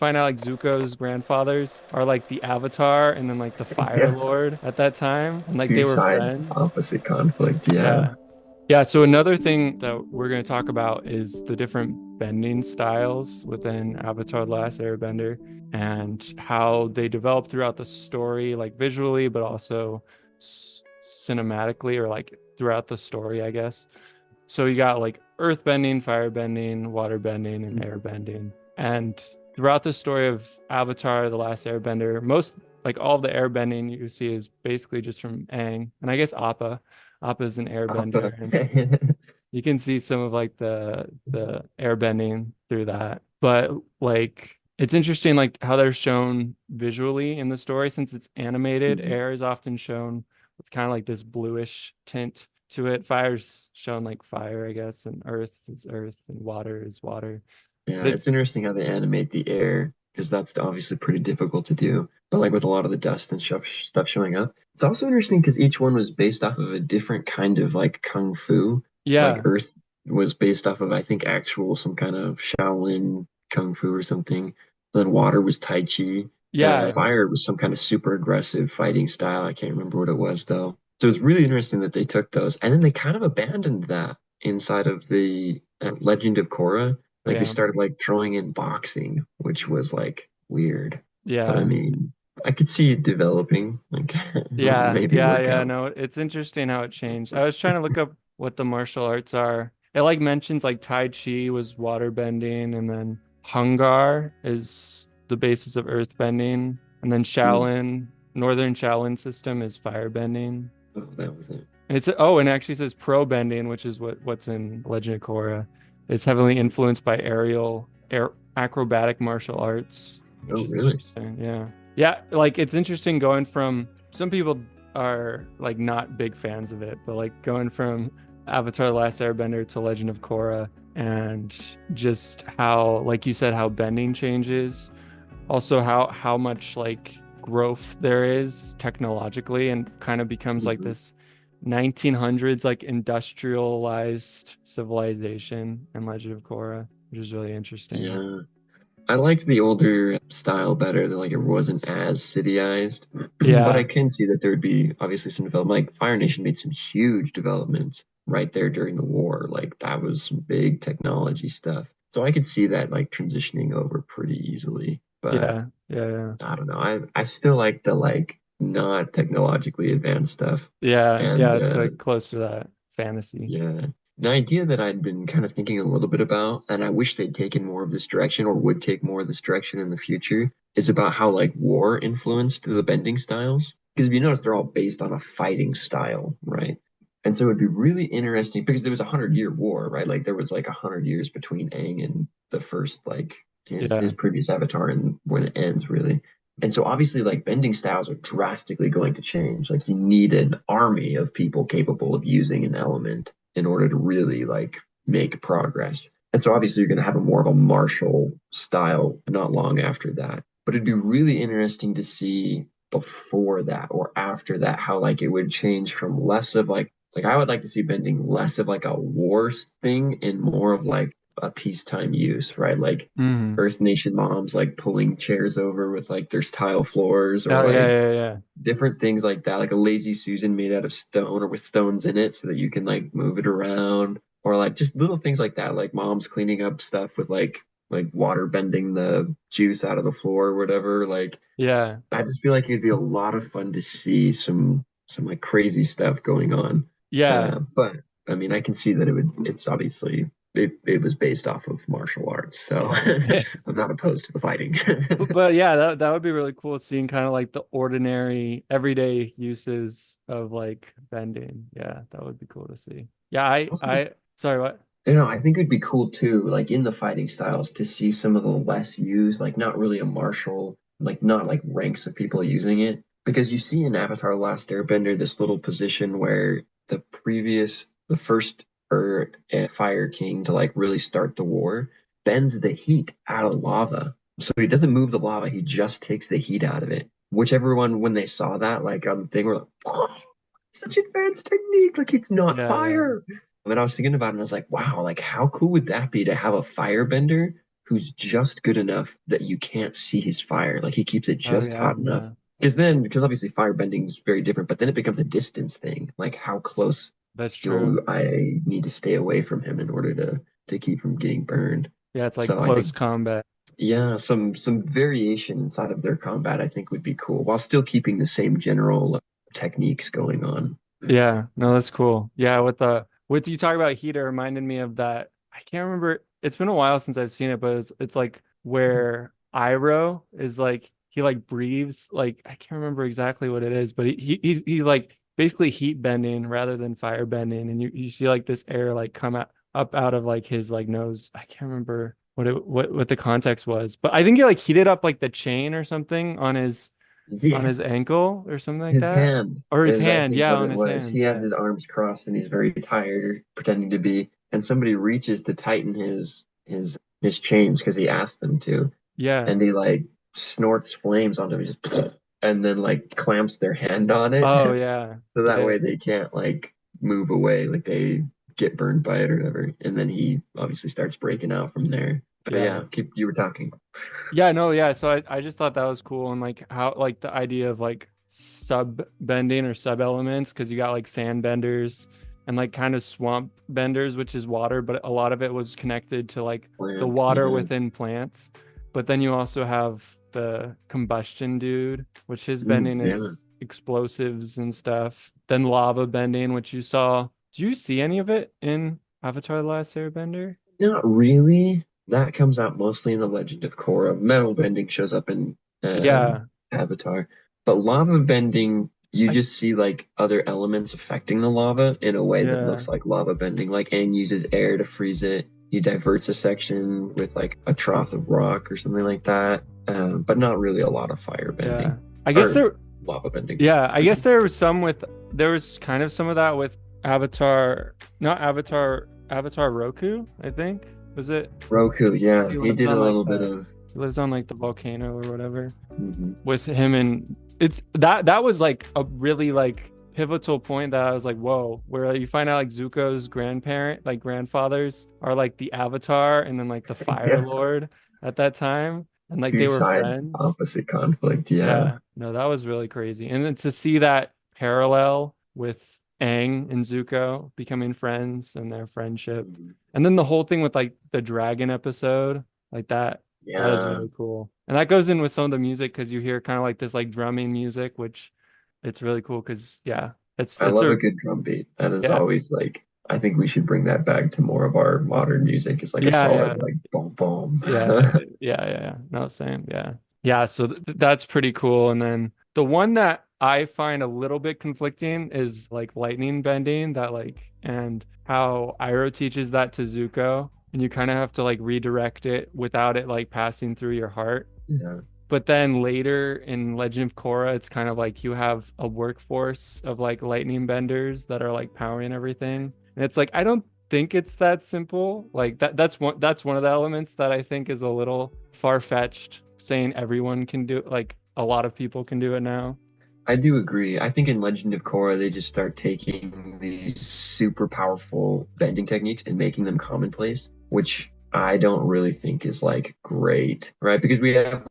find out like Zuko's grandfathers are like the Avatar and then like the Fire Yeah. Lord at that time, and like Two they were sides of friends. opposite conflict. Yeah. Yeah. Yeah, so another thing that we're going to talk about is the different bending styles within Avatar the Last Airbender and how they develop throughout the story, like visually, but also cinematically or like throughout the story, I guess. So you got like earth bending, fire bending, water bending, and air bending. And throughout the story of Avatar the Last Airbender, most like all the air bending you see is basically just from Aang and I guess Appa. Appa's an But airbender, and you can see some of like the airbending through that. But like it's interesting like how they're shown visually in the story since it's animated. Air is often shown with kind of like this bluish tint to it. Fire's shown like fire, I guess, and earth is earth and water is water. yeah, But it's it's interesting how they animate the air because that's obviously pretty difficult to do. But like with a lot of the dust and stuff showing up, it's also interesting because each one was based off of a different kind of like kung fu. Like yeah. Earth was based off of I think actual some kind of Shaolin kung fu or something. Then water was Tai Chi. Yeah. Fire was some kind of super aggressive fighting style. I can't remember what it was though. So it's really interesting that they took those and then they kind of abandoned that inside of the Legend of Korra. Like they Yeah. started like throwing in boxing, which was like weird. But I Yeah. mean, I could see it developing, like Yeah, maybe yeah, work yeah. out. No, it's interesting how it changed. I was trying to look up what the martial arts are. It like mentions like Tai Chi was water bending, and then Hungar is the basis of earth bending, and then Mm. Shaolin, Northern Shaolin system is fire bending. Oh, that was it. And it's and it actually says pro bending, which is what's in Legend of Korra. It's heavily influenced by acrobatic martial arts, Oh, which is really? interesting. Yeah. Yeah, like it's interesting going from some people are like not big fans of it, but like going from Avatar The Last Airbender to Legend of Korra and just how, like you said, how bending changes, also how much like growth there is technologically and kind of becomes like Hmm. this 1900s like industrialized civilization in Legend of Korra, which is really interesting. Yeah. I liked the older style better, that like it wasn't as cityized. But I Yeah. can see that there would be obviously some development. Like Fire Nation made some huge developments right there during the war. Like that was some big technology stuff. So I could see that like transitioning over pretty easily. But Yeah. Yeah. Yeah. I don't know. I still like the like not technologically advanced stuff. Yeah. And Yeah. It's like close to that fantasy. yeah. An idea that I'd been kind of thinking a little bit about, and I wish they'd taken more of this direction or would take more of this direction in the future, is about how like war influenced the bending styles. Because if you notice, they're all based on a fighting style, right? And so it'd be really interesting because there was a 100-year war, right? Like there was like 100 years between Aang and the first like his Yeah. previous avatar and when it ends, really. And so obviously like bending styles are drastically going to change. Like you need an army of people capable of using an element in order to really like make progress. And so obviously you're going to have a more of a martial style not long after that. But it'd be really interesting to see before that or after that how like it would change from less of like I would like to see bending less of like a wars thing and more of like a peacetime use, right? Like Hmm. Earth Nation moms like pulling chairs over with like there's tile floors or Oh yeah. like Yeah. Yeah. different things like that, like a lazy Susan made out of stone or with stones in it so that you can like move it around, or like just little things like that, like mom's cleaning up stuff with like water bending the juice out of the floor or whatever. Like Yeah. I just feel like it'd be a lot of fun to see some like crazy stuff going on. Yeah. But I mean, I can see that it's obviously it was based off of martial arts, so Yeah. I'm not opposed to the fighting. But yeah, that would be really cool seeing kind of like the ordinary everyday uses of like bending. Yeah, that would be cool to see. Yeah, Also, I sorry, what? I think it'd be cool too, like in the fighting styles, to see some of the less used, like not really a martial, like not like ranks of people using it. Because you see in Avatar: The Last Airbender this little position where the first Fire King to like really start the war, bends the heat out of lava. So he doesn't move the lava, he just takes the heat out of it. Which everyone, when they saw that, like on the thing, were like, oh, such advanced technique, like it's not Yeah, yeah. fire. And then I was thinking about it and I was like, wow, like how cool would that be to have a firebender who's just good enough that you can't see his fire. Like he keeps it Oh just yeah, hot enough. yeah. Because obviously fire bending is very different, but then it becomes a distance thing. Like how close That's true. do I need to stay away from him in order to keep from getting burned? Yeah, it's like So I close think combat. yeah, some variation inside of their combat I think would be cool while still keeping the same general techniques going on. Yeah, no, that's cool. Yeah, with you talking about heat, it reminded me of that. I can't remember. It's been a while since I've seen it, but it's like where Iroh is like he like breathes like I can't remember exactly what it is, but he's like basically heat bending rather than fire bending, and you see like this air like come out up out of like his like nose. I can't remember what the context was, but I think he like heated up like the chain or something on Yeah, his ankle or something like his that. hand Or his is, I hand, think, yeah, what on it his was. hands, He has yeah. his arms crossed and he's very tired, or pretending to be, and somebody reaches to tighten his chains because he asked them to, Yeah. and he like snorts flames onto him, just and then like clamps their hand on it, Oh yeah. so that Yeah. way they can't like move away, like they get burned by it or whatever. And then he obviously starts breaking out from there. But Yeah. yeah, keep you were talking. Yeah, no, yeah. So I just thought that was cool and like how like the idea of like sub bending or sub elements because you got like sand benders and like kind of swamp benders, which is water, but a lot of it was connected to like the Plant, water yeah. within plants. But then you also have the combustion dude, which his bending Yeah. is explosives and stuff. Then lava bending, which you saw. Do you see any of it in Avatar: The Last Airbender? Not really. That comes out mostly in The Legend of Korra. Metal bending shows up in Yeah. Avatar. But lava bending, you I just see like other elements affecting the lava in a way that yeah. looks like lava bending. Like Aang uses air to freeze it. He diverts a section with like a trough of rock or something like that. But not really a lot of fire Yeah. bending I guess or there lava bending. Yeah, I guess there was some with there was kind of some of that with Avatar, not Avatar, Avatar Roku, I think. Was it? Roku, yeah, He he lives did on a like little bit the of. he lives on like the volcano or whatever. Mhm. With him and it's that was like a really like pivotal point that I was like, whoa, where you find out like Zuko's grandparent, like grandfathers are like the Avatar and then like the Fire Yeah, Lord at that time. And like two they were sides, friends. opposite conflict. Yeah. Yeah, no, that was really crazy. And then to see that parallel with Aang and Zuko becoming friends and their friendship. Mhm. And then the whole thing with like the dragon episode, like that is Yeah. really cool. And that goes in with some of the music because you hear kind of like this like drumming music, which it's really cool because yeah, I it's love a a good drum beat. That is yeah, always like, I think we should bring that back to more of our modern music. It's like a yeah, solid, yeah. like, boom, boom. Yeah, yeah. No, same. Yeah. Yeah, so that's pretty cool. And then the one that I find a little bit conflicting is like lightning bending that like and how Iroh teaches that to Zuko and you kind of have to like redirect it without it like passing through your heart. Yeah. But then later in Legend of Korra, it's kind of like you have a workforce of like lightning benders that are like powering everything. And it's like I don't think it's that simple. Like that's one of the elements that I think is a little far-fetched, saying everyone can do it, like a lot of people can do it now. I do agree. I think in Legend of Korra, they just start taking these super powerful bending techniques and making them commonplace, which I don't really think is like great, right? Because we have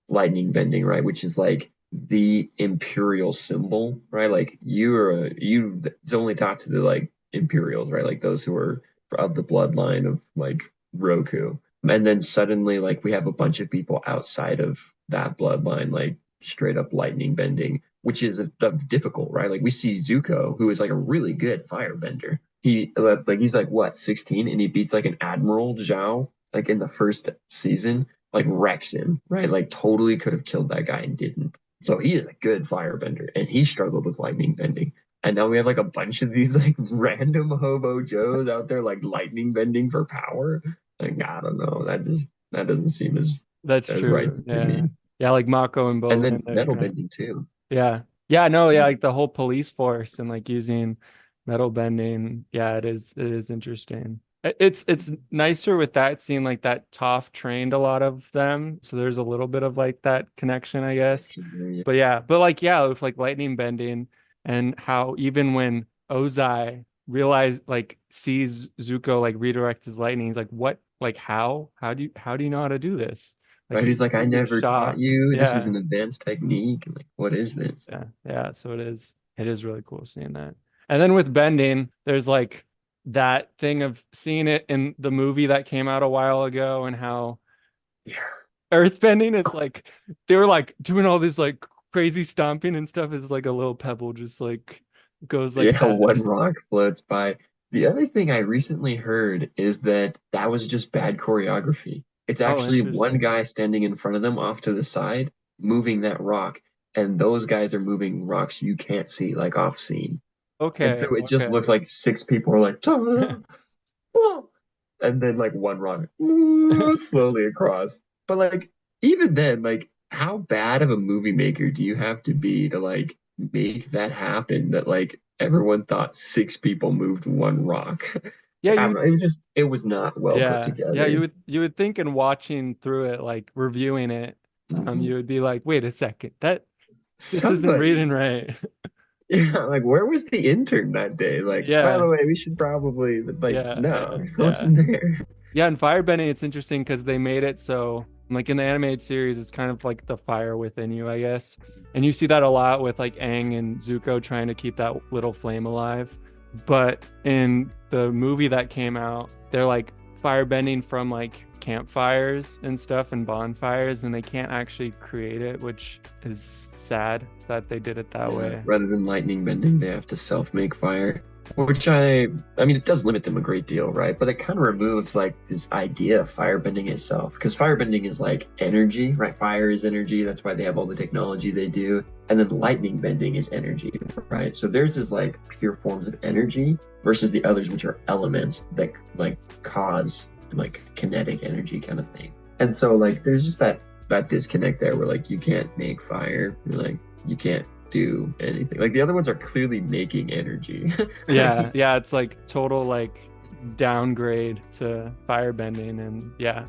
lightning bending, right? Which is like the imperial symbol, right? Like you it's only taught to the like imperials, right? Like those who are of the bloodline of like Roku. And then suddenly like we have a bunch of people outside of that bloodline, like straight up lightning bending, which is difficult, right? Like we see Zuko, who is like a really good firebender. He's like what 16, and he beats like an Admiral Zhao like in the first season, like wrecks him, right? Like totally could have killed that guy and didn't. So he is a good firebender, and he struggled with lightning bending. And now we have like a bunch of these like random hobo Joes out there like lightning bending for power. Like I don't know, that doesn't seem That's as right true. to me. Yeah. Yeah, like Mako and And Bolin, then they're metal kind of bending too. yeah. Yeah, no, yeah, like the whole police force and like using metal bending. Yeah, it is interesting. It's nicer with that seeing like that Toph trained a lot of them. So there's a little bit of like that connection, I guess. Connection there, yeah. But yeah, but like yeah, with like lightning bending and how even when Ozai realized like sees Zuko like redirect his lightning, he's like, like how do you know how to do this? Like Right? He's like, I he's in never taught shock. you. This is Yeah. an advanced technique. I'm like, what is this? Yeah. So it is really cool seeing that. And then with bending, there's like that thing of seeing it in the movie that came out a while ago, and how Yeah. earth bending is like they were like doing all this like crazy stomping and stuff, is like a little pebble just like goes like Yeah, that. one rock floats by. The other thing I recently heard is that that was just bad choreography. It's Oh, actually one interesting. guy standing in front of them off to the side, moving that rock, and those guys are moving rocks you can't see, like off scene. And so Okay, it just okay. looks like six people are like, "Ta-da, whoa," and then like one rock slowly across. But like even then, like how bad of a movie maker do you have to be to like make that happen that like everyone thought six people moved one rock? Yeah, Like I you don't would know, it was not well put yeah, together. you would think in watching through it, like reviewing it, Mhm. you would be like, wait a second, that this isn't reading Somebody, right. yeah, like where was the intern that day? Like, by Yeah, the way, we should probably, but like, no, it yeah. wasn't there. Yeah, and firebending, it's interesting because they made it so, like in the animated series, it's kind of like the fire within you, I guess. And you see that a lot with like Aang and Zuko trying to keep that little flame alive. But in the movie that came out, they're like firebending from like campfires and stuff and bonfires, and they can't actually create it, which is sad that they did it that Yeah, way. rather than lightning bending, they have to self-make fire, which I mean, it does limit them a great deal, right? But it kind of removes like this idea of firebending itself, because firebending is like energy, right? Fire is energy. That's why they have all the technology they do. And then lightning bending is energy, right? So theirs is like pure forms of energy versus the others, which are elements that like cause like kinetic energy kind of thing. And so like there's just that disconnect there where like you can't make fire. You're like you can't do anything. Like the other ones are clearly making energy. Yeah, yeah, it's like total like downgrade to firebending, and yeah.